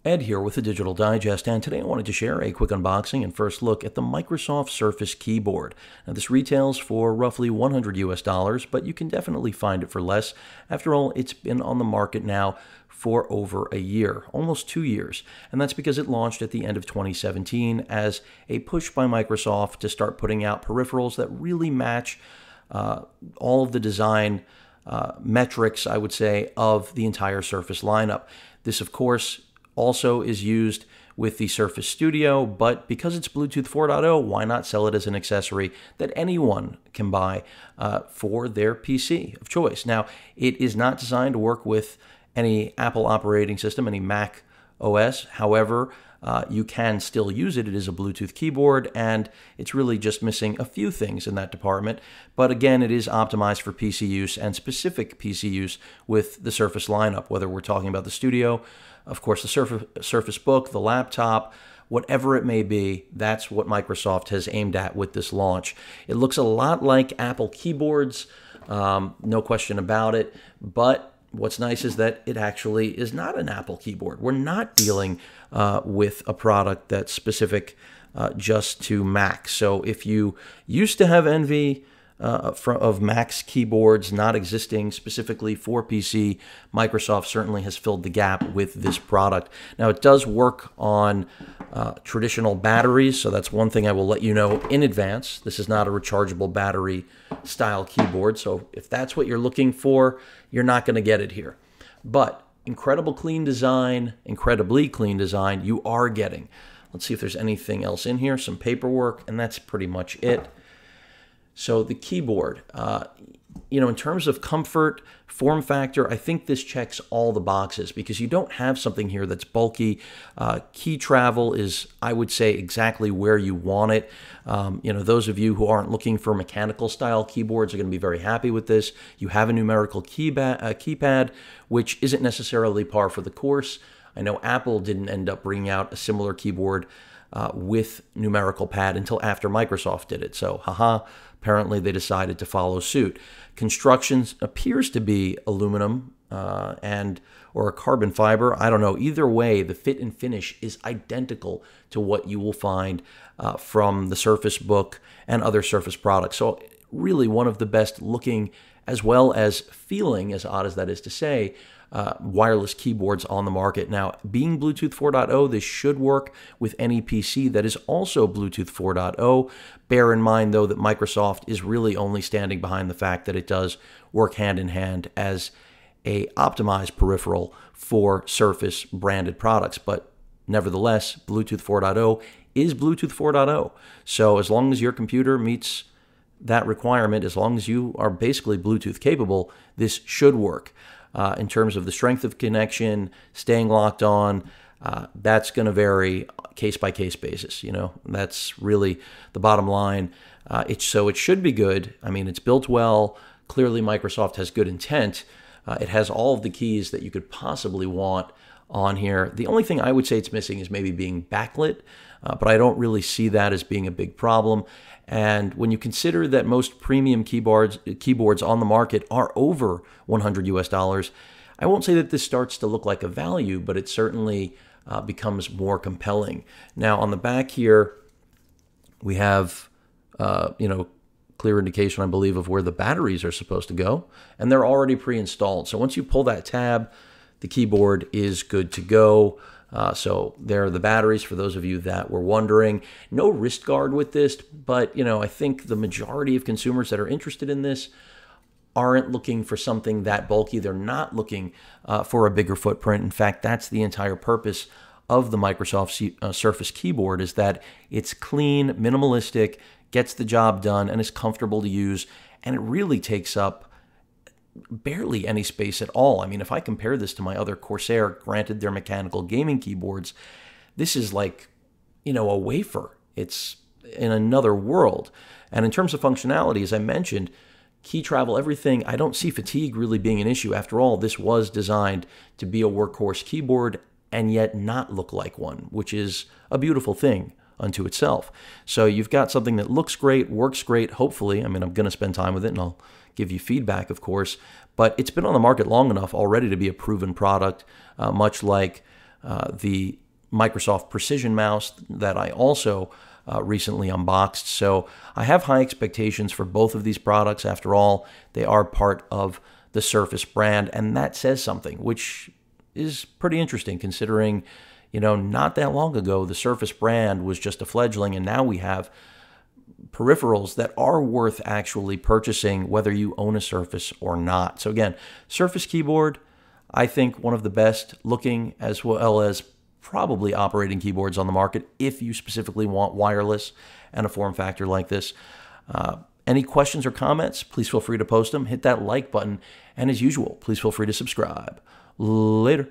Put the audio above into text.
Ed here with the Digital Digest, and today I wanted to share a quick unboxing and first look at the Microsoft Surface keyboard. Now, this retails for roughly $100 US, but you can definitely find it for less. After all, it's been on the market now for over a year, almost 2 years, and that's because it launched at the end of 2017 as a push by Microsoft to start putting out peripherals that really match all of the design metrics, I would say, of the entire Surface lineup. This, of course, also is used with the Surface Studio, but because it's Bluetooth 4.0, why not sell it as an accessory that anyone can buy for their PC of choice? Now, it is not designed to work with any Apple operating system, any Mac OS. However, you can still use it. It is a Bluetooth keyboard, and it's really just missing a few things in that department. But again, it is optimized for PC use and specific PC use with the Surface lineup, whether we're talking about the Studio, of course, the Surface Book, the laptop, whatever it may be. That's what Microsoft has aimed at with this launch. It looks a lot like Apple keyboards, no question about it, but what's nice is that it actually is not an Apple keyboard. We're not dealing with a product that's specific just to Mac. So if you used to have envy of Mac's keyboards not existing specifically for PC, Microsoft certainly has filled the gap with this product. Now, it does work on traditional batteries, so that's one thing I will let you know in advance. This is not a rechargeable battery style keyboard, so if that's what you're looking for, you're not going to get it here. But incredibly clean design, you are getting. Let's see if there's anything else in here, some paperwork, and that's pretty much it. So the keyboard, in terms of comfort, form factor, I think this checks all the boxes because you don't have something here that's bulky. Key travel is, I would say, exactly where you want it. Those of you who aren't looking for mechanical style keyboards are going to be very happy with this. You have a numerical keypad, which isn't necessarily par for the course. I know Apple didn't end up bringing out a similar keyboard with numerical pad until after Microsoft did it. So, apparently they decided to follow suit. Construction appears to be aluminum or a carbon fiber. I don't know. Either way, the fit and finish is identical to what you will find from the Surface Book and other Surface products. So really one of the best looking as well as feeling, as odd as that is to say, wireless keyboards on the market. Now, being Bluetooth 4.0, this should work with any PC that is also Bluetooth 4.0. Bear in mind, though, that Microsoft is really only standing behind the fact that it does work hand in hand as a optimized peripheral for Surface branded products. But nevertheless, Bluetooth 4.0 is Bluetooth 4.0. So as long as your computer meets that requirement, as long as you are basically Bluetooth capable, this should work. In terms of the strength of connection, staying locked on, that's going to vary case-by-case basis. That's really the bottom line. So it should be good. I mean, it's built well. Clearly, Microsoft has good intent. It has all of the keys that you could possibly want on here. The only thing I would say it's missing is maybe being backlit, but I don't really see that as being a big problem. And when you consider that most premium keyboards on the market are over $100 US, I won't say that this starts to look like a value, but it certainly becomes more compelling. Now, on the back here, we have, clear indication, I believe, of where the batteries are supposed to go, and they're already pre-installed. So once you pull that tab, the keyboard is good to go. So there are the batteries for those of you that were wondering. No wrist guard with this, but I think the majority of consumers that are interested in this aren't looking for something that bulky. They're not looking for a bigger footprint. In fact, that's the entire purpose of the Microsoft Surface keyboard, is that it's clean, minimalistic, gets the job done, and is comfortable to use, and it really takes up barely any space at all. I mean, if I compare this to my other Corsair, granted they're mechanical gaming keyboards, this is like, a wafer. It's in another world. And in terms of functionality, as I mentioned, key travel, everything, I don't see fatigue really being an issue. After all, this was designed to be a workhorse keyboard and yet not look like one, which is a beautiful thing unto itself. So you've got something that looks great, works great, hopefully. I mean, I'm going to spend time with it, and I'll give you feedback, of course. But it's been on the market long enough already to be a proven product, much like the Microsoft Precision mouse that I also recently unboxed. So I have high expectations for both of these products. After all, they are part of the Surface brand, and that says something, which is pretty interesting considering, not that long ago, the Surface brand was just a fledgling, and now we have peripherals that are worth actually purchasing whether you own a Surface or not. So again, Surface keyboard, I think one of the best looking as well as probably operating keyboards on the market if you specifically want wireless and a form factor like this. Any questions or comments, please feel free to post them. Hit that like button. And as usual, please feel free to subscribe. Later.